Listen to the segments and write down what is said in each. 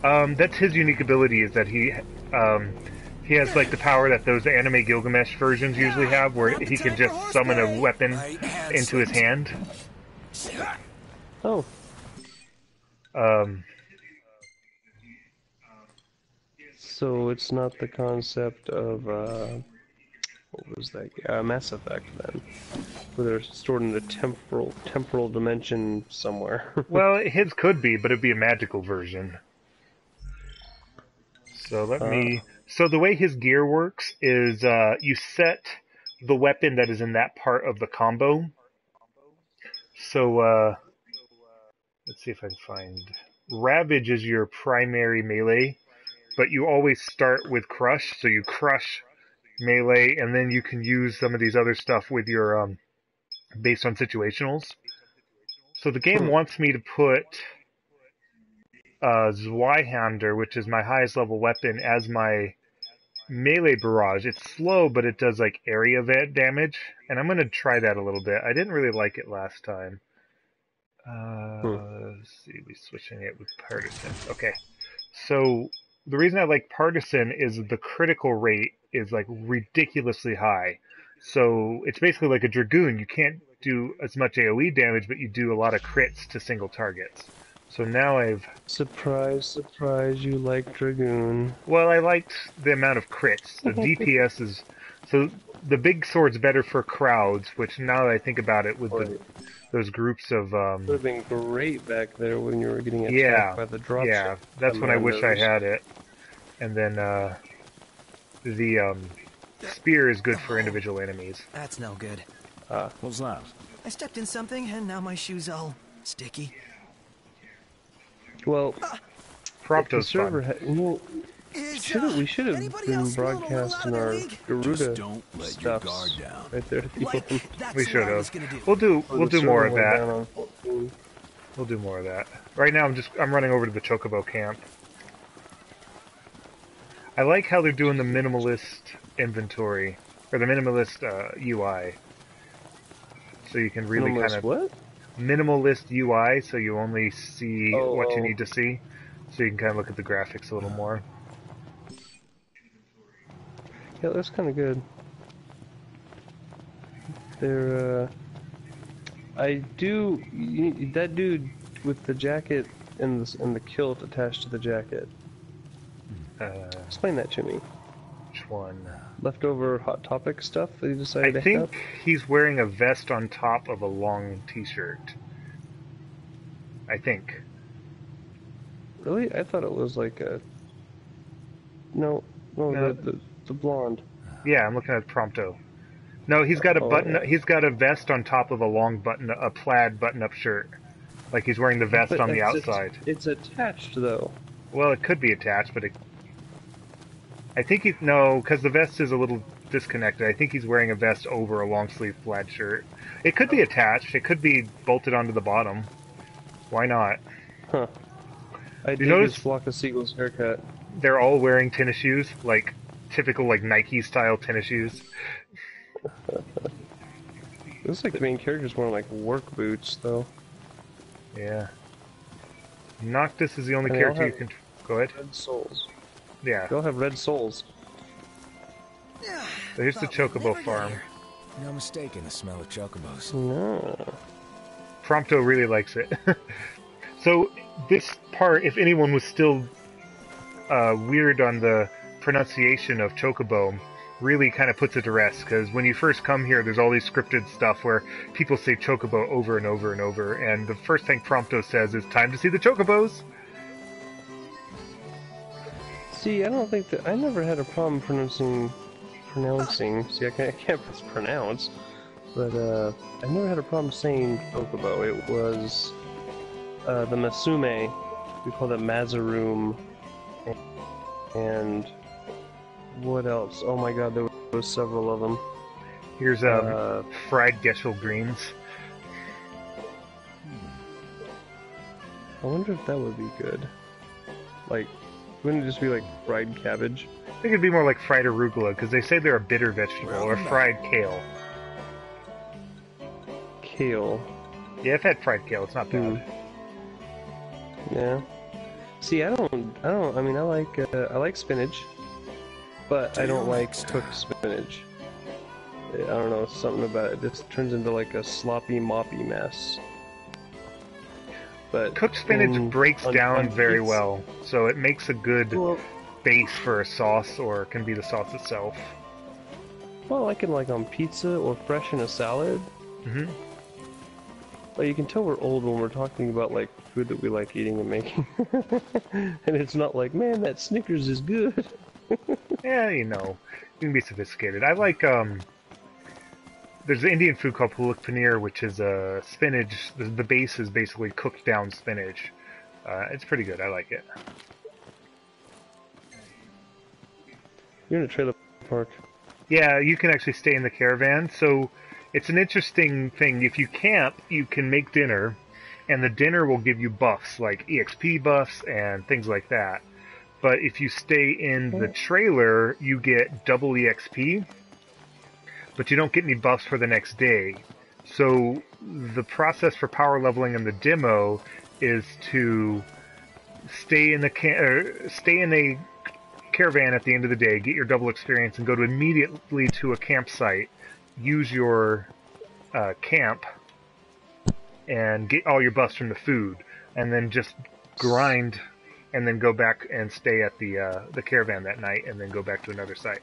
That's his unique ability, is that he has like the power that those anime Gilgamesh versions usually have, where he can just summon a weapon into his hand. Oh. Um, So it's not the concept of, what was that? Mass Effect, then. Where they're stored in a temporal dimension somewhere. well, his could be, but it'd be a magical version. So let me... So the way his gear works is you set the weapon that is in that part of the combo. So let's see if I can find... Ravage is your primary melee, but you always start with Crush, so you crush melee, and then you can use some of these other stuff with your based on situationals. So the game wants me to put Zweihander, which is my highest level weapon, as my melee barrage. It's slow, but it does like area damage, and I'm going to try that a little bit. I didn't really like it last time. Let's see, we're switching it with Partisan. Okay, so the reason I like Partisan is the critical rate is like ridiculously high. So it's basically like a Dragoon. You can't do as much AoE damage, but you do a lot of crits to single targets. So now I've... Surprise, surprise, you like Dragoon. Well, I liked the amount of crits. The DPS is... So the big sword's better for crowds, which now that I think about it, with those groups of... Would have been great back there when you were getting attacked by the dropship. Yeah, that's when I wish I had it. And then the spear is good for individual enemies. That's no good. What's that? I stepped in something, and now my shoe's all sticky. Well, Prompto's server fun. We should have been broadcasting our Garuda stuff down. right there at the end. We should have. We'll do more of that. We'll do more of that. Right now, I'm running over to the Chocobo camp. I like how they're doing the minimalist inventory, or the minimalist UI. So you can really kind of... What? Minimalist UI, so you only see what you need to see. So you can kind of look at the graphics a little more. Yeah, that's kind of good. They're, that dude with the jacket and the kilt attached to the jacket. Explain that to me. Which one? Leftover Hot Topic stuff that you decided to have? I think he's wearing a vest on top of a long t-shirt. I think. Really? I thought it was like a... No, the blonde. Yeah, I'm looking at Prompto. No, he's got a button. He's got a vest on top of a long a plaid button-up shirt. Like he's wearing the vest on the outside. It's attached though. Well, it could be attached, but I think no, because the vest is a little disconnected. I think he's wearing a vest over a long-sleeve plaid shirt. It could be attached. It could be bolted onto the bottom. Why not? Huh. I did notice his Flock of Seagulls haircut. They're all wearing tennis shoes, like typical like Nike-style tennis shoes. Looks like the main character's wearing like work boots, though. Yeah. Noctis is the only character you can... Go ahead. Red souls. Yeah. They all have red souls. So here's the Chocobo farm. No mistake in the smell of chocobos. No. Prompto really likes it. So this part, if anyone was still weird on the pronunciation of Chocobo, really kind of puts it to rest, because when you first come here, there's all these scripted stuff where people say Chocobo over and over and over, and the first thing Prompto says is, "Time to see the Chocobos!" See, I don't think that... I never had a problem pronouncing... See, I can't pronounce, but I never had a problem saying Chocobo. It was the Masume, we called it Mazaroom, and what else? Oh my god, there was several of them. Here's fried Geschel greens. I wonder if that would be good. Like, wouldn't it just be like fried cabbage? I think it'd be more like fried arugula, because they say they're a bitter vegetable, or fried kale. Kale. Yeah, I've had fried kale, it's not bad. Yeah. See, I mean, I like spinach, but I don't like cooked spinach. I don't know, something about it just turns into like a sloppy, moppy mess. But Cooked spinach breaks down on very pizza- well, so it makes a good Well, base for a sauce, or it can be the sauce itself. well, I can like on pizza or fresh in a salad. Hmm. But you can tell we're old when we're talking about like food that we like eating and making. And it's not like, man, that Snickers is good. Yeah, you know, you can be sophisticated. I like, there's an Indian food called palak paneer, which is spinach. The base is basically cooked down spinach. It's pretty good. I like it. You're in a trailer park. Yeah, you can actually stay in the caravan. So it's an interesting thing. If you camp, you can make dinner, and the dinner will give you buffs, like EXP buffs and things like that. But if you stay in the trailer, you get double EXP, but you don't get any buffs for the next day. So the process for power leveling in the demo is to stay in a caravan at the end of the day, get your double experience, and go to immediately to a campsite. Use your camp and get all your buffs from the food, and then just grind, and then go back and stay at the caravan that night, and then go back to another site.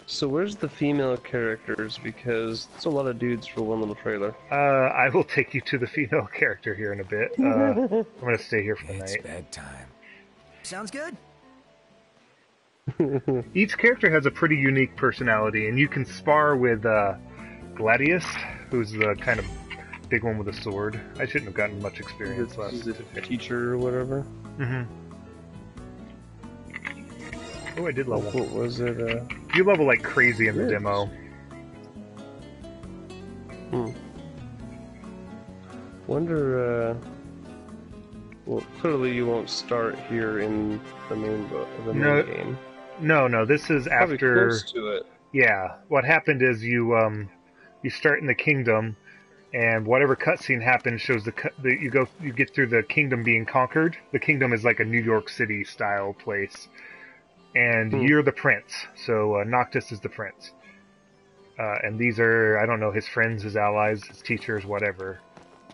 So where's the female characters? Because it's a lot of dudes for one little trailer. I will take you to the female character here in a bit. I'm going to stay here for the It's night. bedtime. Sounds good. Each character has a pretty unique personality, and you can spar with Gladius, who's the kind of big one with a sword. I shouldn't have gotten much experience last. Is it a teacher or whatever? Mm-hmm. Oh, I did level. What was it? You level like crazy in the Yes. demo. Wonder, well, clearly you won't start here in the main game. No, this is Probably after. close to it. Yeah, what happened is you start in the kingdom, and whatever cutscene happens shows you get through the kingdom being conquered. The kingdom is like a New York City style place, and you're the prince. So Noctis is the prince, and these are, I don't know, his friends, his allies, his teachers, whatever.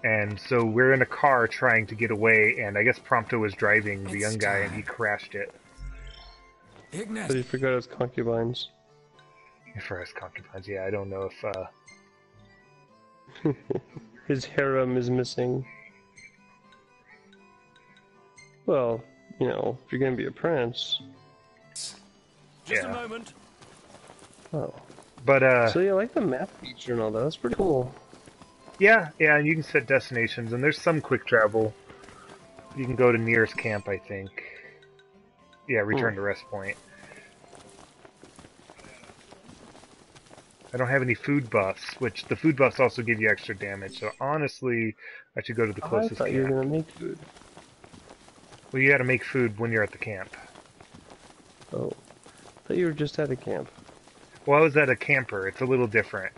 And so we're in a car trying to get away, and I guess Prompto was driving the young guy, and he crashed it. But he forgot his concubines. For his concubines, yeah, I don't know if His harem is missing. Well, you know, if you're gonna be a prince. Just a moment. Oh. But So yeah, I like the map feature and all that. That's pretty cool. yeah, and you can set destinations, and there's some quick travel. You can go to nearest camp, I think. Yeah, return to rest point. I don't have any food buffs, which the food buffs also give you extra damage, so honestly, I should go to the I closest thought you were camp. gonna make food. Well, you gotta make food when you're at the camp. Oh. I thought you were just at a camp. Well, I was at a camper. It's a little different.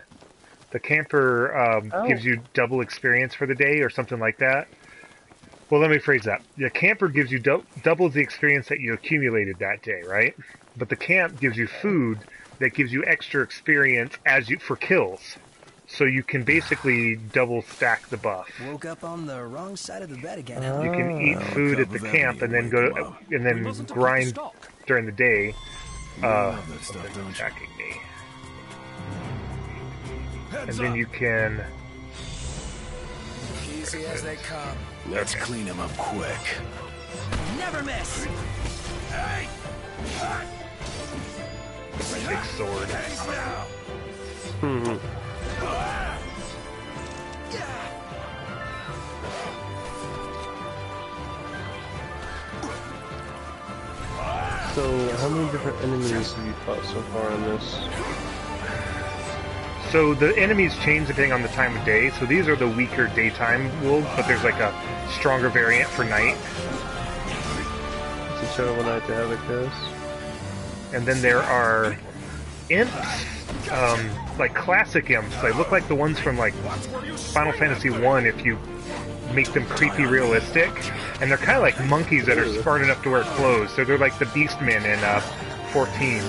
The camper gives you double experience for the day, or something like that. Well, let me phrase that. The camper gives you doubles the experience that you accumulated that day, right? But the camp gives you food that gives you extra experience for kills. So you can basically double stack the buff. Woke up on the wrong side of the bed again. You can eat food at the camp and then grind during the day. Attacking day. And then you can. Easy as they come. Let's clean him up quick. Never miss. Hey! Big sword. So, how many different enemies have you fought so far in this? So the enemies change depending on the time of day. So these are the weaker daytime wolves, but there's like a stronger variant for night. It's a Shovel Knight to Havoc. And then there are imps, like classic imps. They look like the ones from like Final Fantasy 1 if you make them creepy realistic, and they're kind of like monkeys that are smart enough to wear clothes, so they're like the Beastmen in 14.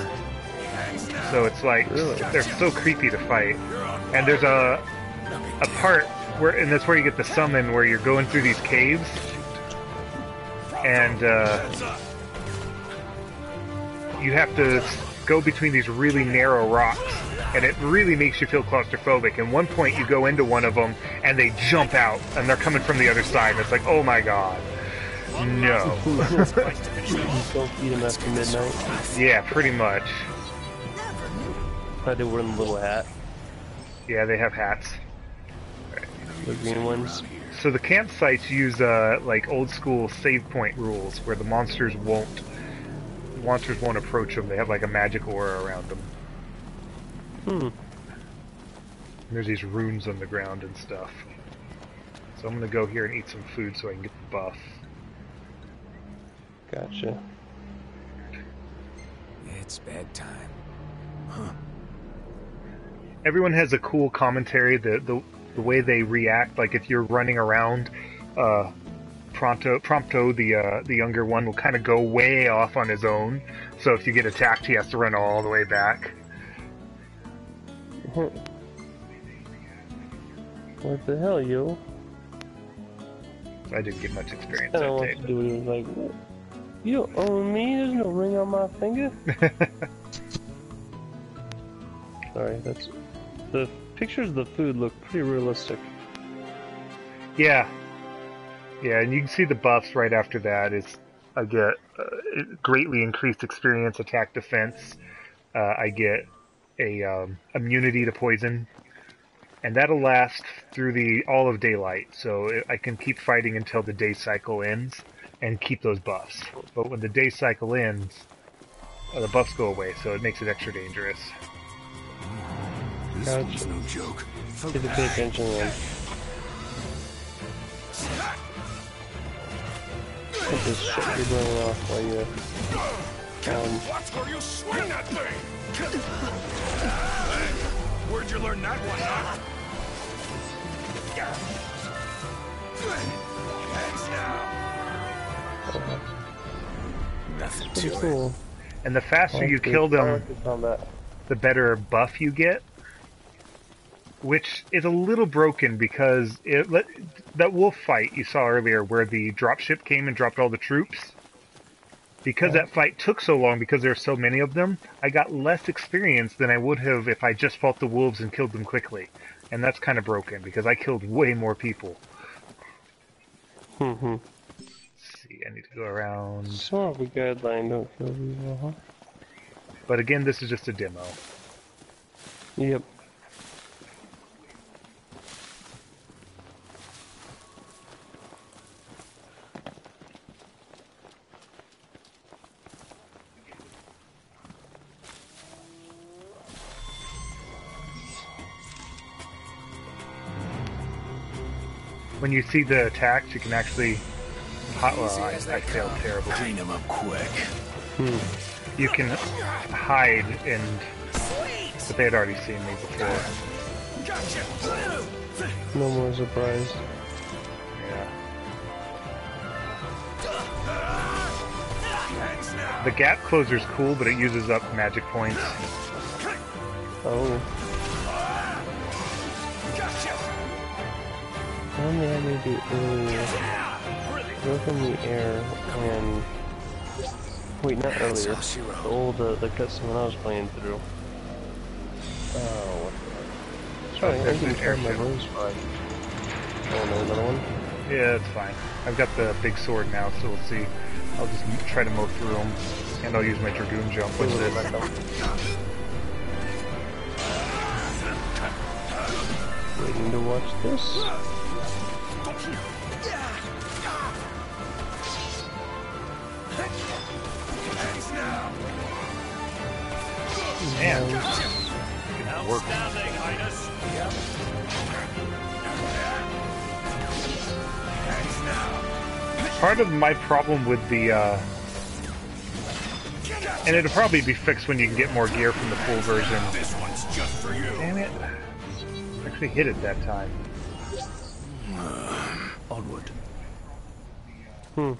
So it's like, they're so creepy to fight. And there's a part where, and that's where you get the summon, where you're going through these caves, and you have to go between these really narrow rocks, and it really makes you feel claustrophobic. And one point you go into one of them, and they jump out, and they're coming from the other side, and it's like, oh my god. No. Don't feed them after midnight. Yeah, pretty much. They wear a little hat. Yeah, they have hats. The green ones. So the campsites use like old school save point rules, where the monsters won't approach them. They have like a magic aura around them. Hmm. And there's these runes on the ground and stuff. So I'm gonna go here and eat some food so I can get the buff. Gotcha. It's bedtime. Huh. Everyone has a cool commentary. The way they react, like if you're running around, Prompto, the younger one, will kind of go way off on his own. So if you get attacked, he has to run all the way back. What the hell, yo? So I didn't get much experience I don't that want day. to do it. He was like, what? You don't own me. There's no ring on my finger. Sorry, that's the pictures of the food look pretty realistic. Yeah, and you can see the buffs right after that. I get greatly increased experience, attack, defense. I get a immunity to poison, and that'll last through all of daylight. So I can keep fighting until the day cycle ends and keep those buffs. But when the day cycle ends, the buffs go away, so it makes it extra dangerous. This one's no joke. Get to pay attention then. Put this shit you're burning off while you Watch where you swing that thing! Where'd you learn that one, huh? Nothing to pretty it. cool. And the faster you kill them, Combat. the better buff you get. Which is a little broken because that wolf fight you saw earlier where the dropship came and dropped all the troops, because that fight took so long because there are so many of them, I got less experience than I would have if I just fought the wolves and killed them quickly. And that's kind of broken because I killed way more people. Mm-hmm. Let's see, I need to go around. Sort of a guideline, don't kill people, huh? But again, this is just a demo. Yep. When you see the attacks, you can actually... Well, I failed terribly. Clean him up quick. You can hide and... But they had already seen me before. No more surprise. Yeah. The gap closer's cool, but it uses up magic points. Oh. How many had me do earlier? Go from the air and... Wait, not earlier. The cutscene when I was playing through. Oh, what the... Sorry, I didn't turn my voice fine. Oh, no, another one? Yeah, that's fine. I've got the big sword now, so we'll see. I'll just try to mow through them, and I'll use my Dragoon jump with this. Waiting to watch this. Man, work. Part of my problem with the, and it'll probably be fixed when you can get more gear from the full version. This one's just for you. Damn it. Actually hit it that time. Onward. Hmm.